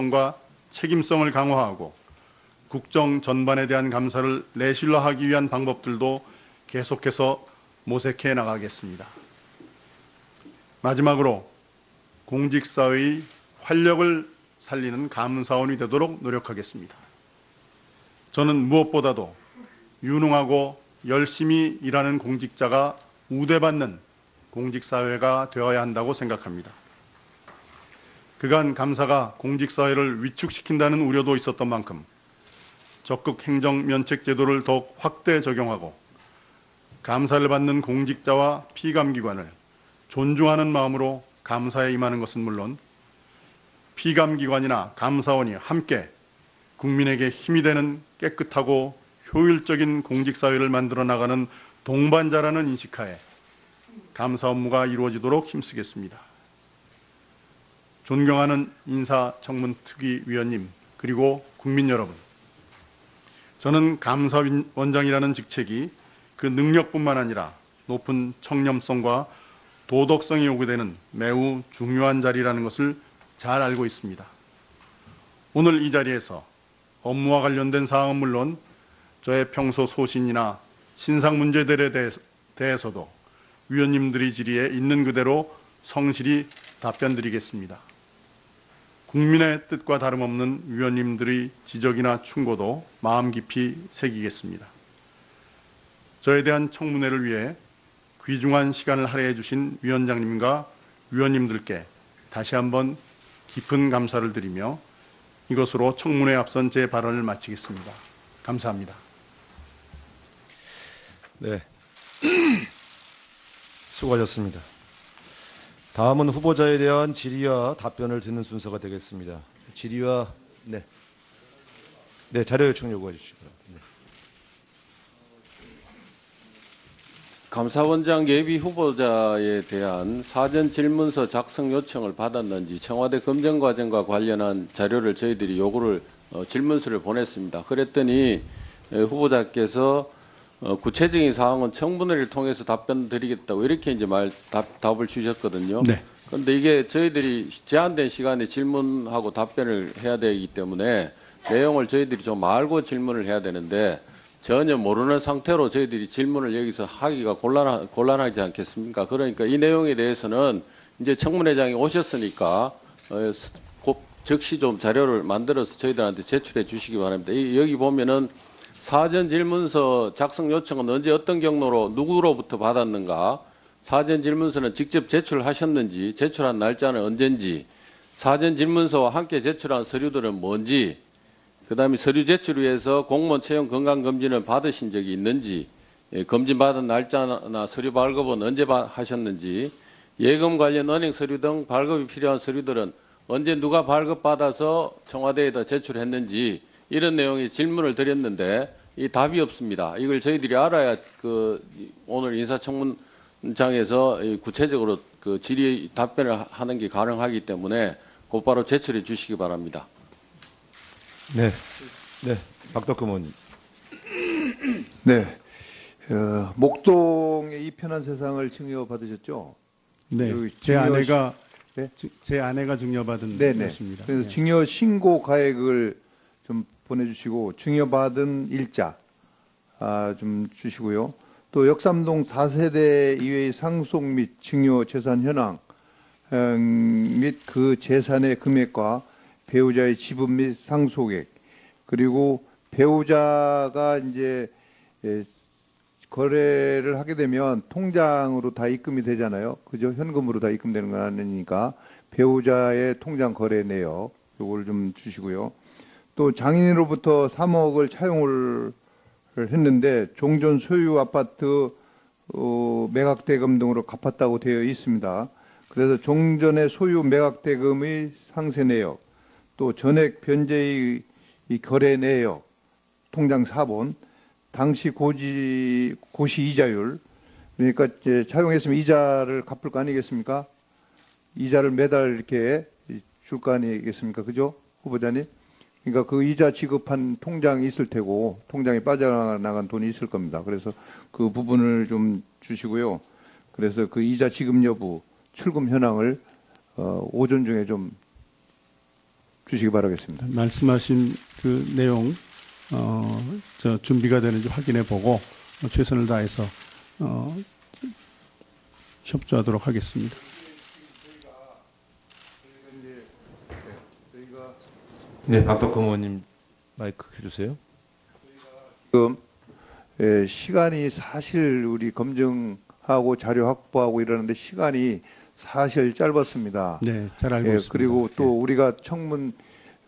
과 책임성을 강화하고 국정 전반에 대한 감사를 내실화하기 위한 방법들도 계속해서 모색해 나가겠습니다. 마지막으로 공직사회의 활력을 살리는 감사원이 되도록 노력하겠습니다. 저는 무엇보다도 유능하고 열심히 일하는 공직자가 우대받는 공직사회가 되어야 한다고 생각합니다. 그간 감사가 공직사회를 위축시킨다는 우려도 있었던 만큼 적극 행정면책제도를 더욱 확대 적용하고 감사를 받는 공직자와 피감기관을 존중하는 마음으로 감사에 임하는 것은 물론 피감기관이나 감사원이 함께 국민에게 힘이 되는 깨끗하고 효율적인 공직사회를 만들어 나가는 동반자라는 인식하에 감사 업무가 이루어지도록 힘쓰겠습니다. 존경하는 인사청문특위위원님 그리고 국민 여러분, 저는 감사원장이라는 직책이 그 능력뿐만 아니라 높은 청렴성과 도덕성이 요구되는 매우 중요한 자리라는 것을 잘 알고 있습니다. 오늘 이 자리에서 업무와 관련된 사항은 물론 저의 평소 소신이나 신상 문제들에 대해서도 위원님들이 질의에 있는 그대로 성실히 답변드리겠습니다. 국민의 뜻과 다름없는 위원님들의 지적이나 충고도 마음 깊이 새기겠습니다. 저에 대한 청문회를 위해 귀중한 시간을 할애해 주신 위원장님과 위원님들께 다시 한번 깊은 감사를 드리며 이것으로 청문회에 앞선 제 발언을 마치겠습니다. 감사합니다. 네, 수고하셨습니다. 다음은 후보자에 대한 질의와 답변을 듣는 순서가 되겠습니다. 질의와 자료 요청 요구해 주시기 바랍니다. 감사원장 예비 후보자에 대한 사전 질문서 작성 요청을 받았는지 청와대 검증 과정과 관련한 자료를 저희들이 요구를 질문서를 보냈습니다. 그랬더니 후보자께서 구체적인 사항은 청문회를 통해서 답변 드리겠다고 이렇게 이제 답을 주셨거든요. 네. 그런데 이게 저희들이 제한된 시간에 질문하고 답변을 해야 되기 때문에 내용을 저희들이 좀 알고 질문을 해야 되는데 전혀 모르는 상태로 저희들이 질문을 여기서 하기가 곤란하지 않겠습니까? 그러니까 이 내용에 대해서는 이제 청문회장이 오셨으니까 즉시 좀 자료를 만들어서 저희들한테 제출해 주시기 바랍니다. 여기 보면은 사전 질문서 작성 요청은 언제 어떤 경로로 누구로부터 받았는가, 사전 질문서는 직접 제출하셨는지, 제출한 날짜는 언젠지, 사전 질문서와 함께 제출한 서류들은 뭔지, 그다음에 서류 제출 위해서 공무원 채용 건강검진을 받으신 적이 있는지, 검진 받은 날짜나 서류 발급은 언제 하셨는지, 예금 관련 은행 서류 등 발급이 필요한 서류들은 언제 누가 발급받아서 청와대에다 제출했는지 이런 내용의 질문을 드렸는데 이 답이 없습니다. 이걸 저희들이 알아야 오늘 인사청문장에서 구체적으로 질의 답변을 하는 게 가능하기 때문에 곧바로 제출해 주시기 바랍니다. 네, 박덕흠 의원님. 네, 목동의 이 편한 세상을 증여받으셨죠? 네, 제 아내가 증여받은 것입니다. 그래서 증여 신고 가액을 좀 보내주시고 증여받은 일자 좀 주시고요. 또 역삼동 4세대 이외의 상속 및 증여 재산 현황 및 그 재산의 금액과 배우자의 지분 및 상속액, 그리고 배우자가 이제 거래를 하게 되면 통장으로 다 입금이 되잖아요. 그죠? 현금으로 다 입금되는 건 아니니까 배우자의 통장 거래 내역 요걸 좀 주시고요. 또 장인으로부터 3억을 차용을 했는데 종전 소유 아파트 매각대금 등으로 갚았다고 되어 있습니다. 그래서 종전의 소유 매각대금의 상세 내역, 또 전액 변제의 이 거래 내역, 통장 사본, 당시 고시 이자율, 그러니까 이제 차용했으면 이자를 갚을 거 아니겠습니까? 이자를 매달 이렇게 줄 거 아니겠습니까? 그죠? 후보자님? 그러니까 그 이자 지급한 통장이 있을 테고 통장에 빠져나간 돈이 있을 겁니다. 그래서 그 부분을 좀 주시고요. 그래서 그 이자 지급 여부, 출금 현황을 오전 중에 좀 주시기 바라겠습니다. 말씀하신 그 내용 준비가 되는지 확인해 보고 최선을 다해서 협조하도록 하겠습니다. 네, 박덕흠 의원님 마이크 켜주세요. 지금 시간이 사실 우리 검증하고 자료 확보하고 이러는데 시간이 사실 짧았습니다. 네, 잘 알고 있습니다. 그리고 또 우리가 청문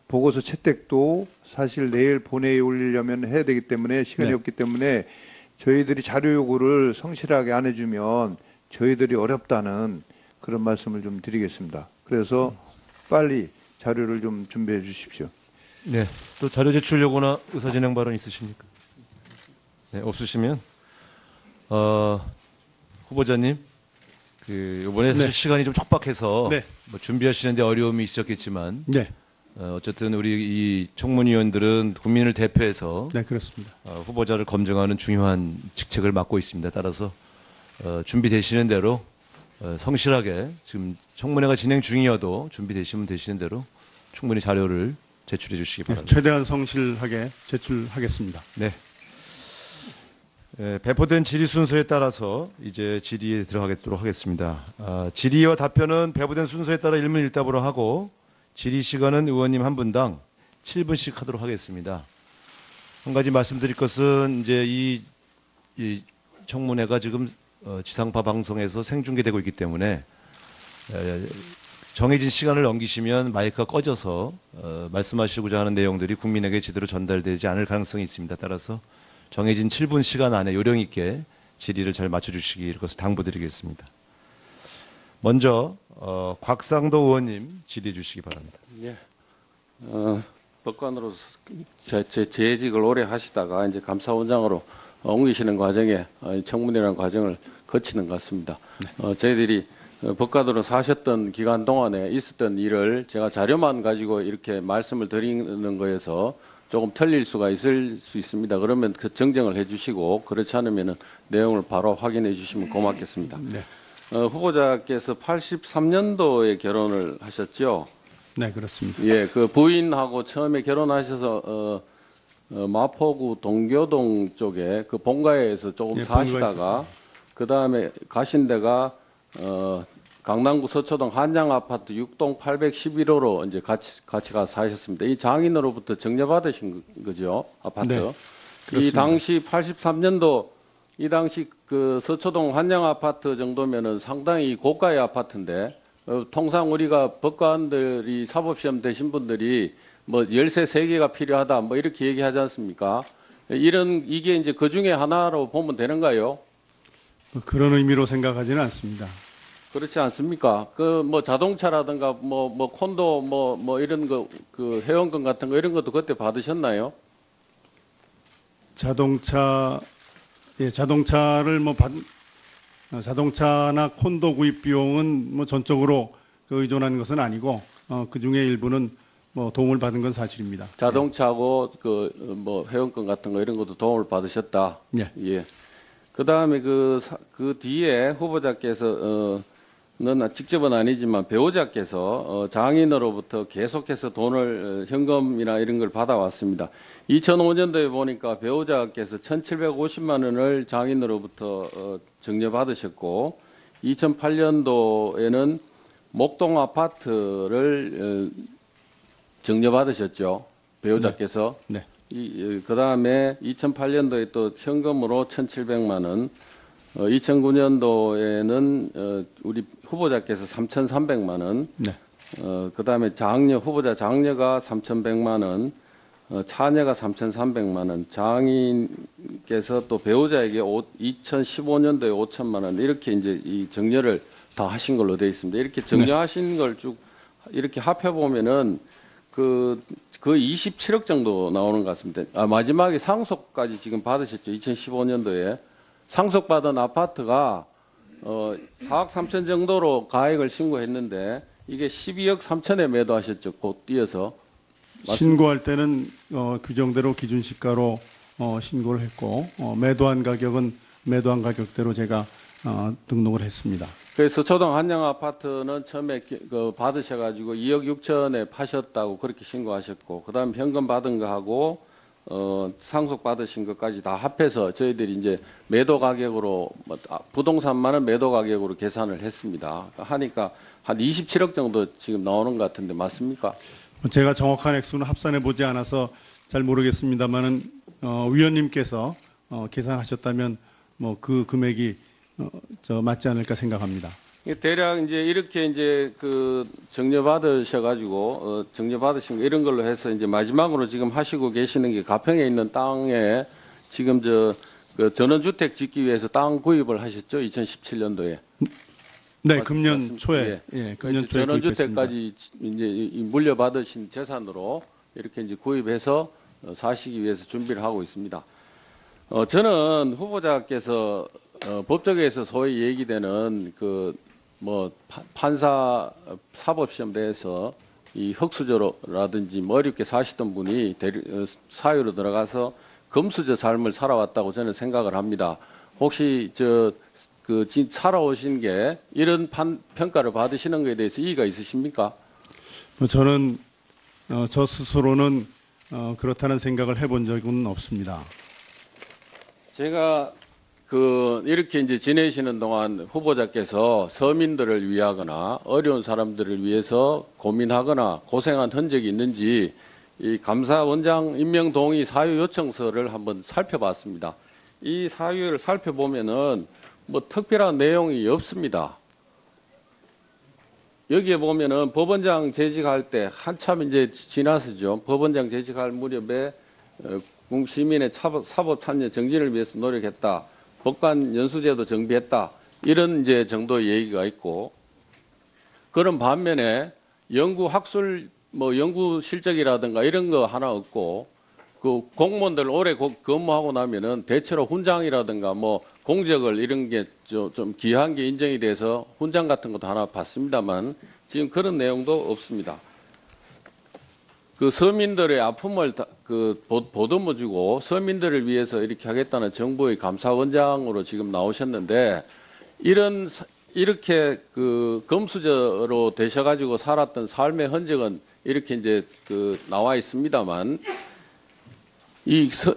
보고서 채택도 사실 내일 본회의에 올리려면 해야 되기 때문에 시간이 네. 없기 때문에 저희들이 자료 요구를 성실하게 안 해주면 저희들이 어렵다는 그런 말씀을 좀 드리겠습니다. 그래서 빨리 자료를 좀 준비해 주십시오. 네, 또 자료 제출 요구나 의사 진행 발언 있으십니까? 네, 없으시면 후보자님, 이번에 사실 네. 시간이 좀 촉박해서 네. 뭐 준비하시는데 어려움이 있었겠지만 네, 어쨌든 우리 이 청문위원들은 국민을 대표해서 네 그렇습니다. 후보자를 검증하는 중요한 직책을 맡고 있습니다. 따라서 준비되시는 대로 성실하게 지금 청문회가 진행 중이어도 준비되시면 되시는 대로 충분히 자료를 제출해 주시기 네, 바랍니다. 최대한 성실하게 제출하겠습니다. 네. 배포된 질의 순서에 따라서 이제 질의에 들어가도록 하겠습니다. 질의와 답변은 배포된 순서에 따라 1문 1답으로 하고 질의 시간은 의원님 한 분당 7분씩 하도록 하겠습니다. 한 가지 말씀드릴 것은 이제 이 청문회가 지금 지상파 방송에서 생중계되고 있기 때문에 정해진 시간을 넘기시면 마이크가 꺼져서 말씀하시고자 하는 내용들이 국민에게 제대로 전달되지 않을 가능성이 있습니다. 따라서 정해진 7분 시간 안에 요령 있게 질의를 잘 맞춰주시기 이것을 당부드리겠습니다. 먼저 곽상도 의원님 질의해 주시기 바랍니다. 예. 법관으로서 제 재직을 오래 하시다가 이제 감사원장으로 옮기시는 과정에 청문회라는 과정을 거치는 것 같습니다. 저희들이 법관으로 사셨던 기간 동안에 있었던 일을 제가 자료만 가지고 이렇게 말씀을 드리는 거에서 조금 틀릴 수가 있을 수 있습니다. 그러면 그 정정을 해주시고 그렇지 않으면 내용을 바로 확인해 주시면 고맙겠습니다. 네, 후보자께서 83년도에 결혼을 하셨죠. 네 그렇습니다. 예, 그 부인하고 처음에 결혼하셔서 마포구 동교동 쪽에 그 본가에서 조금 예, 사시다가 그 다음에 가신 데가 강남구 서초동 한양 아파트 6동 811호로 이제 같이 가서 사셨습니다. 이 장인으로부터 정려받으신 거죠, 아파트. 네, 이 그렇습니다. 당시 83년도 이 당시 그 서초동 한양 아파트 정도면은 상당히 고가의 아파트인데 통상 우리가 법관들이 사법시험 되신 분들이 뭐 열쇠 3개가 필요하다 뭐 이렇게 얘기하지 않습니까? 이게 이제 그 중에 하나로 보면 되는가요? 그런 의미로 생각하지는 않습니다. 그렇지 않습니까? 그 뭐 자동차라든가 뭐 콘도 뭐 이런 거 그 회원권 같은 거 이런 것도 그때 받으셨나요? 자동차를 자동차나 콘도 구입 비용은 뭐 전적으로 의존하는 것은 아니고 그 중에 일부는 뭐 도움을 받은 건 사실입니다. 자동차하고 그 뭐 회원권 같은 거 이런 것도 도움을 받으셨다. 네. 예. 그 다음에 그 뒤에 후보자께서 는 직접은 아니지만 배우자께서 장인으로부터 계속해서 돈을 현금이나 이런 걸 받아왔습니다. 2005년도에 보니까 배우자께서 1,750만 원을 장인으로부터 정려받으셨고 2008년도에는 목동 아파트를 정려받으셨죠. 배우자께서. 네. 그 다음에 2008년도에 또 현금으로 1,700만 원, 2009년도에는 우리 후보자께서 3,300만 원, 네. 그 다음에 후보자 장녀가 3,100만 원, 차녀가 3,300만 원, 장인께서 또 배우자에게 2015년도에 5천만 원 이렇게 이제 이 정려를 다 하신 걸로 되어 있습니다. 이렇게 정려하신 걸 쭉 이렇게 합해 보면은 그 27억 정도 나오는 것 같습니다. 마지막에 상속까지 지금 받으셨죠. 2015년도에 상속받은 아파트가 4억 3천 정도로 가액을 신고했는데 이게 12억 3천에 매도하셨죠. 곧 뛰어서. 신고할 때는 규정대로 기준시가로 신고를 했고 매도한 가격은 매도한 가격대로 제가 등록을 했습니다. 그래서 서초동 한양 아파트는 처음에 받으셔가지고 2억 6천에 파셨다고 그렇게 신고하셨고, 그다음 현금 받은 거하고 상속 받으신 것까지 다 합해서 저희들이 이제 매도 가격으로 부동산만은 매도 가격으로 계산을 했습니다. 하니까 한 27억 정도 지금 나오는 것 같은데 맞습니까? 제가 정확한 액수는 합산해 보지 않아서 잘 모르겠습니다만은 위원님께서 계산하셨다면 뭐 그 금액이 맞지 않을까 생각합니다. 대략 이제 이렇게 이제 그 정려 받으셔가지고 정려 받으신 거 이런 걸로 해서 이제 마지막으로 지금 하시고 계시는 게 가평에 있는 땅에 지금 그 전원주택 짓기 위해서 땅 구입을 하셨죠? 2017년도에. 네, 금년 초에 금년 초에 전원주택까지 이제 이 물려받으신 재산으로 이렇게 이제 구입해서 사시기 위해서 준비를 하고 있습니다. 저는 후보자께서 법조계에서 소위 얘기되는 그 뭐 판사 사법시험 대해서 이 흑수저라든지 뭐 어렵게 사시던 분이 사유로 들어가서 금수저 삶을 살아왔다고 저는 생각을 합니다. 혹시 살아오신 게 이런 평가를 받으시는 것에 대해서 이의가 있으십니까? 저는 저 스스로는 그렇다는 생각을 해본 적은 없습니다. 제가 이렇게 이제 지내시는 동안 후보자께서 서민들을 위하거나 어려운 사람들을 위해서 고민하거나 고생한 흔적이 있는지 이 감사원장 임명 동의 사유 요청서를 한번 살펴봤습니다. 이 사유를 살펴보면은 뭐 특별한 내용이 없습니다. 여기에 보면은 법원장 재직할 때 한참 이제 지나서죠. 법원장 재직할 무렵에 시민의 사법 참여 정진을 위해서 노력했다. 법관 연수제도 정비했다. 이런 이제 정도의 얘기가 있고, 그런 반면에 연구 실적이라든가 이런 거 하나 없고, 그 공무원들 오래 근무하고 나면은 대체로 훈장이라든가 뭐 공적을 이런 게 좀 귀한 게 인정이 돼서 훈장 같은 것도 하나 받습니다만 지금 그런 내용도 없습니다. 그 서민들의 아픔을 보듬어 주고 서민들을 위해서 이렇게 하겠다는 정부의 감사원장으로 지금 나오셨는데 이렇게 그 금수저로 되셔가지고 살았던 삶의 흔적은 이렇게 이제 나와 있습니다만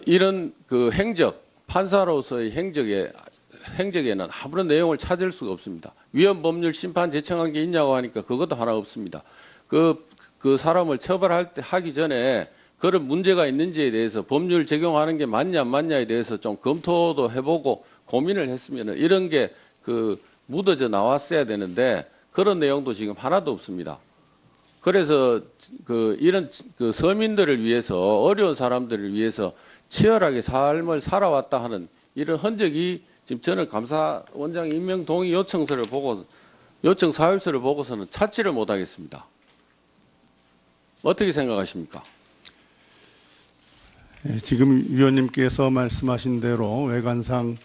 이런 그 행적, 판사로서의 행적에는 아무런 내용을 찾을 수가 없습니다. 위헌법률 심판 제청한 게 있냐고 하니까 그것도 하나 없습니다. 그 사람을 하기 전에 그런 문제가 있는지에 대해서 법률 적용하는 게 맞냐 안 맞냐에 대해서 좀 검토도 해보고 고민을 했으면 이런 게 묻어져 나왔어야 되는데 그런 내용도 지금 하나도 없습니다. 그래서 이런 서민들을 위해서 어려운 사람들을 위해서 치열하게 삶을 살아왔다 하는 이런 흔적이 지금 저는 감사원장 임명 동의 요청 사유서를 보고서는 찾지를 못하겠습니다. 어떻게 생각하십니까? 지금 위원님께서 말씀하신 대로 외관상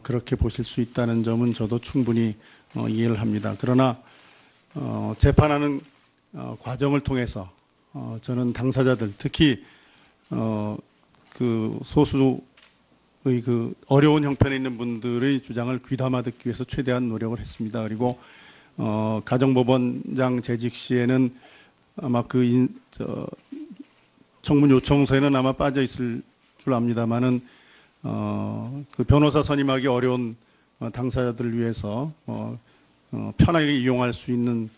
그렇게 보실 수 있다는 점은 저도 충분히 이해를 합니다. 그러나 재판하는 과정을 통해서 저는 당사자들 특히 그 소수의 그 어려운 형편에 있는 분들의 주장을 귀담아 듣기 위해서 최대한 노력을 했습니다. 그리고 가정법원장 재직 시에는 아마 청문 요청서에는 아마 빠져 있을 줄 압니다만은 그 변호사 선임하기 어려운 당사자들을 위해서 편하게 이용할 수 있는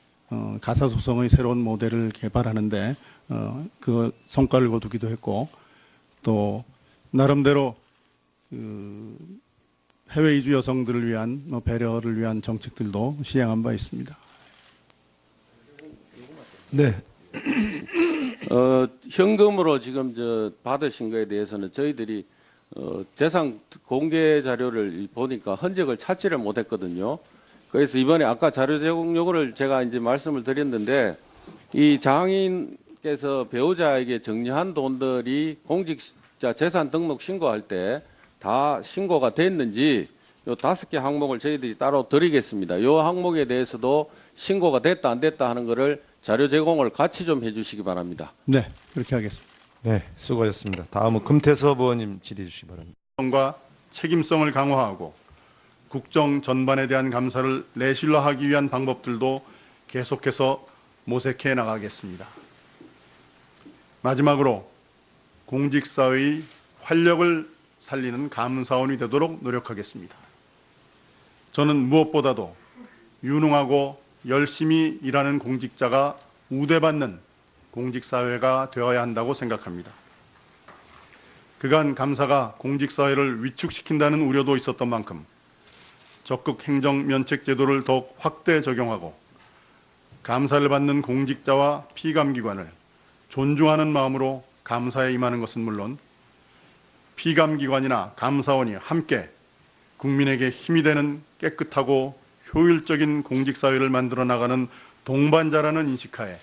가사소송의 새로운 모델을 개발하는데 그 성과를 거두기도 했고 또 나름대로 해외 이주 여성들을 위한 배려를 위한 정책들도 시행한 바 있습니다. 네. 현금으로 지금 받으신 거에 대해서는 저희들이 재산 공개 자료를 보니까 흔적을 찾지를 못했거든요. 그래서 이번에 아까 자료 제공 요구를 제가 이제 말씀을 드렸는데 이 장인께서 배우자에게 정리한 돈들이 공직자 재산 등록 신고할 때 다 신고가 됐는지 요 5개 항목을 저희들이 따로 드리겠습니다. 요 항목에 대해서도 신고가 됐다 안 됐다 하는 거를 자료 제공을 같이 좀 해주시기 바랍니다. 네, 그렇게 하겠습니다. 네, 수고하셨습니다. 다음은 금태섭 의원님 질의해 주시기 바랍니다. 과 책임성을 강화하고 국정 전반에 대한 감사를 내실화하기 위한 방법들도 계속해서 모색해 나가겠습니다. 마지막으로 공직사회의 활력을 살리는 감사원이 되도록 노력하겠습니다. 저는 무엇보다도 유능하고 열심히 일하는 공직자가 우대받는 공직사회가 되어야 한다고 생각합니다. 그간 감사가 공직사회를 위축시킨다는 우려도 있었던 만큼 적극 행정면책제도를 더욱 확대 적용하고 감사를 받는 공직자와 피감기관을 존중하는 마음으로 감사에 임하는 것은 물론 피감기관이나 감사원이 함께 국민에게 힘이 되는 깨끗하고 효율적인 공직사회를 만들어 나가는 동반자라는 인식하에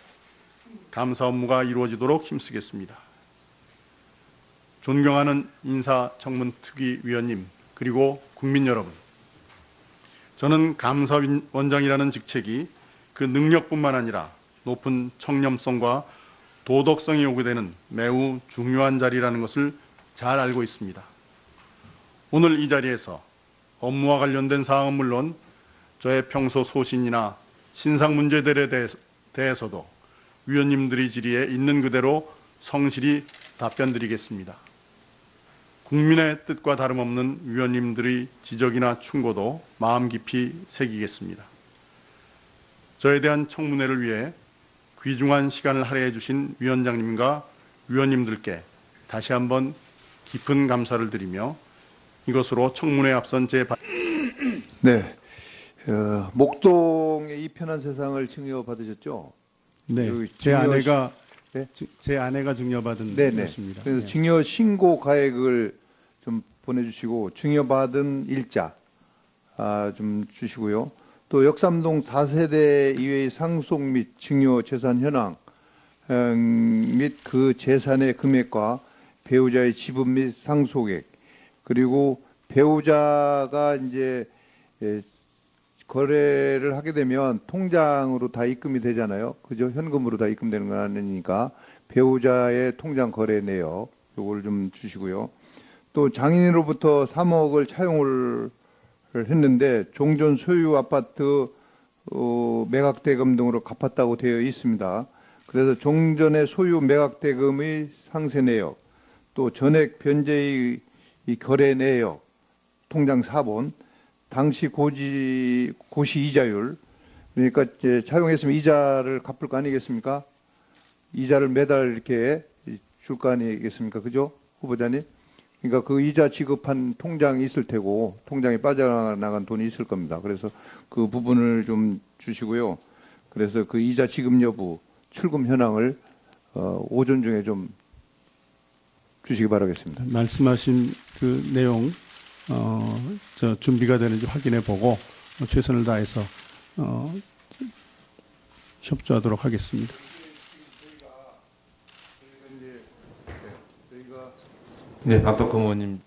감사 업무가 이루어지도록 힘쓰겠습니다. 존경하는 인사청문특위위원님 그리고 국민 여러분, 저는 감사원장이라는 직책이 그 능력뿐만 아니라 높은 청렴성과 도덕성이 요구되는 매우 중요한 자리라는 것을 잘 알고 있습니다. 오늘 이 자리에서 업무와 관련된 사항은 물론 저의 평소 소신이나 신상 문제들에 대해서도 위원님들의 질의에 있는 그대로 성실히 답변드리겠습니다. 국민의 뜻과 다름없는 위원님들의 지적이나 충고도 마음 깊이 새기겠습니다. 저에 대한 청문회를 위해 귀중한 시간을 할애해 주신 위원장님과 위원님들께 다시 한번 깊은 감사를 드리며 이것으로 청문회에 앞선 네. 목동의 이 편한 세상을 증여받으셨죠? 네, 여기 제 증여 아내가 네? 제 아내가 증여받은 네네. 것입니다. 그래서 네. 증여 신고 가액을 좀 보내주시고 증여받은 일자 좀 주시고요. 또 역삼동 4세대 이외의 상속 및 증여 재산 현황 및 그 재산의 금액과 배우자의 지분 및 상속액 그리고 배우자가 이제 거래를 하게 되면 통장으로 다 입금이 되잖아요. 그죠? 현금으로 다 입금되는 건 아니니까 배우자의 통장 거래 내역 요걸 좀 주시고요. 또 장인으로부터 3억을 차용을 했는데 종전 소유 아파트 매각대금 등으로 갚았다고 되어 있습니다. 그래서 종전의 소유 매각대금의 상세 내역, 또 전액 변제의 이 거래 내역, 통장 사본, 당시 고시 이자율, 그러니까 이제 차용했으면 이자를 갚을 거 아니겠습니까? 이자를 매달 이렇게 줄 거 아니겠습니까? 그죠? 후보자님? 그러니까 그 이자 지급한 통장이 있을 테고 통장에 빠져나간 돈이 있을 겁니다. 그래서 그 부분을 좀 주시고요. 그래서 그 이자 지급 여부, 출금 현황을 오전 중에 좀 주시기 바라겠습니다. 말씀하신 그 내용 저 준비가 되는지 확인해 보고 최선을 다해서 협조하도록 하겠습니다. 네, 박덕흠 의원님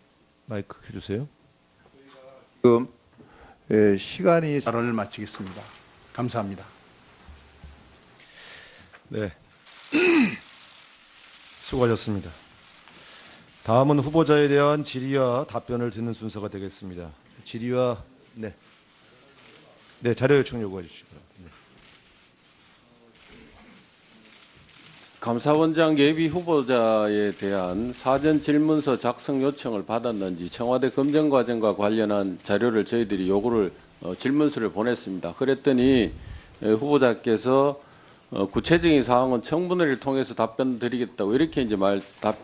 마이크 켜주세요. 지금 시간이 발언을 마치겠습니다. 감사합니다. 네, 수고하셨습니다. 다음은 후보자에 대한 질의와 답변을 듣는 순서가 되겠습니다. 질의와 자료 요청 요구해 주시기 바랍니다. 감사원장 예비 후보자에 대한 사전 질문서 작성 요청을 받았는지 청와대 검증 과정과 관련한 자료를 저희들이 요구를 질문서를 보냈습니다. 그랬더니 후보자께서 구체적인 사항은 청문회를 통해서 답변 드리겠다고 이렇게 이제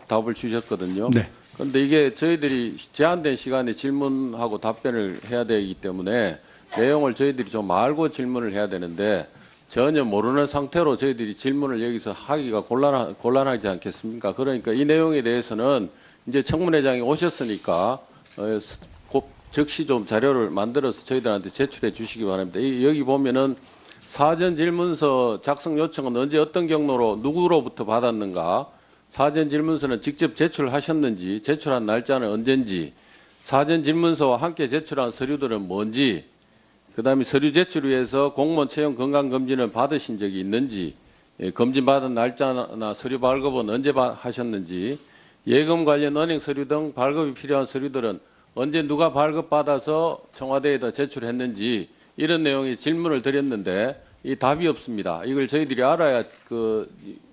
답을 주셨거든요. 네. 그런데 이게 저희들이 제한된 시간에 질문하고 답변을 해야 되기 때문에 내용을 저희들이 좀 알고 질문을 해야 되는데 전혀 모르는 상태로 저희들이 질문을 여기서 하기가 곤란하지 않겠습니까? 그러니까 이 내용에 대해서는 이제 청문회장이 오셨으니까 즉시 좀 자료를 만들어서 저희들한테 제출해 주시기 바랍니다. 여기 보면은 사전 질문서 작성 요청은 언제 어떤 경로로 누구로부터 받았는가, 사전 질문서는 직접 제출하셨는지, 제출한 날짜는 언젠지, 사전 질문서와 함께 제출한 서류들은 뭔지, 그다음에 서류 제출 위해서 공무원 채용 건강검진을 받으신 적이 있는지, 검진 받은 날짜나 서류 발급은 언제 하셨는지, 예금 관련 은행 서류 등 발급이 필요한 서류들은 언제 누가 발급받아서 청와대에다 제출했는지 이런 내용의 질문을 드렸는데 이 답이 없습니다. 이걸 저희들이 알아야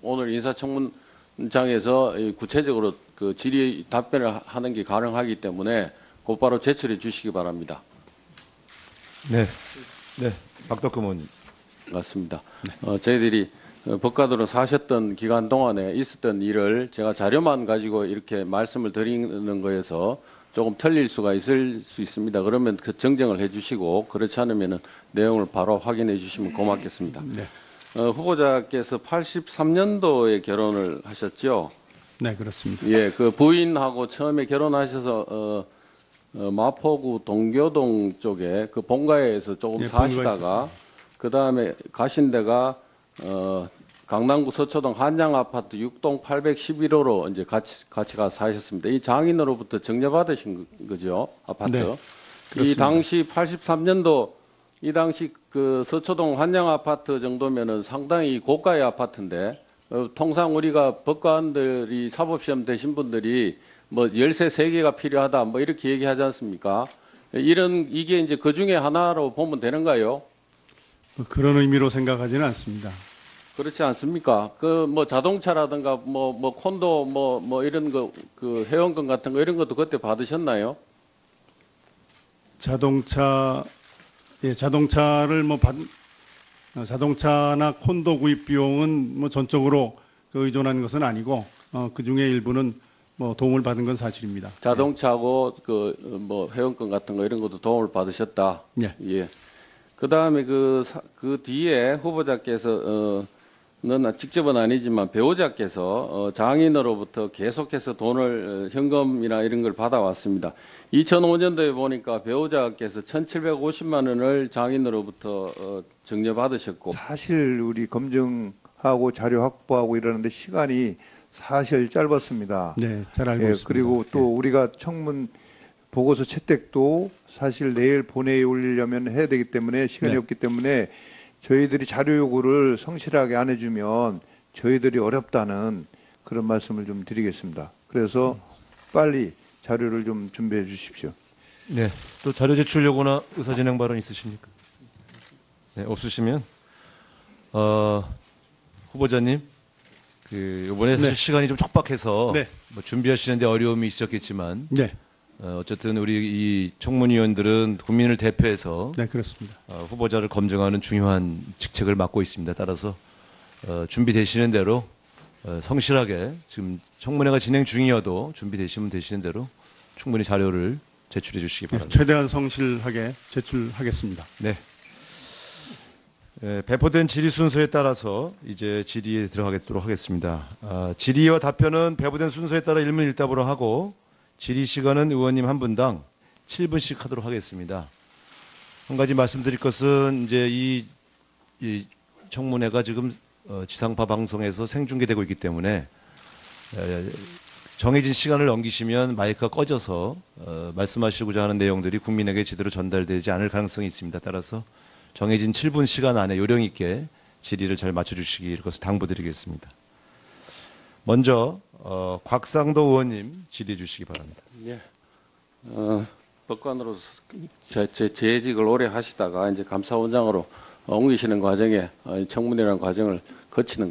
오늘 인사청문장에서 구체적으로 그 질의 답변을 하는 게 가능하기 때문에 곧바로 제출해 주시기 바랍니다. 네, 네, 박덕흠 의원님. 맞습니다. 저희들이 법관으로 사셨던 기간 동안에 있었던 일을 제가 자료만 가지고 이렇게 말씀을 드리는 거에서 조금 틀릴 수가 있을 수 있습니다. 그러면 그 정정을 해주시고 그렇지 않으면 내용을 바로 확인해 주시면 고맙겠습니다. 네. 후보자께서 83년도에 결혼을 하셨죠? 네, 그렇습니다. 예, 그 부인하고 처음에 결혼하셔서 마포구 동교동 쪽에 그 본가에서 조금 예, 사시다가 그 다음에 가신 데가 강남구 서초동 한양 아파트 6동 811호로 이제 같이 가서 사셨습니다. 이 장인으로부터 정려받으신 거죠, 아파트. 네, 이 그렇습니다. 당시 83년도 이 당시 그 서초동 한양 아파트 정도면은 상당히 고가의 아파트인데 통상 우리가 법관들이 사법시험 되신 분들이 뭐 열쇠 3개가 필요하다 뭐 이렇게 얘기하지 않습니까? 이게 이제 그 중에 하나로 보면 되는가요? 그런 의미로 생각하지는 않습니다. 그렇지 않습니까? 그 뭐 자동차라든가 뭐 콘도 뭐 이런 거 그 회원권 같은 거 이런 것도 그때 받으셨나요? 자동차를 자동차나 콘도 구입 비용은 뭐 전적으로 의존한 것은 아니고 그 중에 일부는 뭐 도움을 받은 건 사실입니다. 자동차하고 그 뭐 회원권 같은 거 이런 것도 도움을 받으셨다. 예. 예. 그다음에 그 뒤에 후보자께서 는 직접은 아니지만 배우자께서 장인으로부터 계속해서 돈을 현금이나 이런 걸 받아왔습니다. 2005년도에 보니까 배우자께서 1,750만 원을 장인으로부터 정려받으셨고 사실 우리 검증하고 자료 확보하고 이러는데 시간이 사실 짧았습니다. 네, 잘 알고 예, 있습니다. 그리고 또 우리가 청문 보고서 채택도 사실 내일 본회의에 올리려면 해야 되기 때문에 시간이 네. 없기 때문에 저희들이 자료 요구를 성실하게 안 해주면 저희들이 어렵다는 그런 말씀을 좀 드리겠습니다. 그래서 빨리 자료를 좀 준비해 주십시오. 네, 또 자료 제출 요구나 의사 진행 발언 있으십니까? 네, 없으시면 후보자님, 이번에 사실 네. 시간이 좀 촉박해서 네. 뭐 준비하시는데 어려움이 있었겠지만 네, 어쨌든 우리 이 청문위원들은 국민을 대표해서 네, 그렇습니다. 후보자를 검증하는 중요한 직책을 맡고 있습니다. 따라서 준비되시는 대로 성실하게 지금 청문회가 진행 중이어도 준비되시면 되시는 대로 충분히 자료를 제출해 주시기 네, 바랍니다. 최대한 성실하게 제출하겠습니다. 네. 배포된 질의 순서에 따라서 이제 질의에 들어가도록 하겠습니다. 질의와 답변은 배포된 순서에 따라 일문일답으로 하고 질의 시간은 의원님 한 분당 7분씩 하도록 하겠습니다. 한 가지 말씀드릴 것은 이제 이 청문회가 지금 지상파 방송에서 생중계되고 있기 때문에 정해진 시간을 넘기시면 마이크가 꺼져서 말씀하시고자 하는 내용들이 국민에게 제대로 전달되지 않을 가능성이 있습니다. 따라서 정해진 7분 시간 안에 요령 있게 질의를 잘 맞춰주시기 것을 당부드리겠습니다. 먼저 곽상도 의원님 질의해 주시기 바랍니다. 예. 법관으로서 제 재직을 오래 하시다가 이제 감사원장으로 옮기시는 과정에 청문회라는 과정을 거치는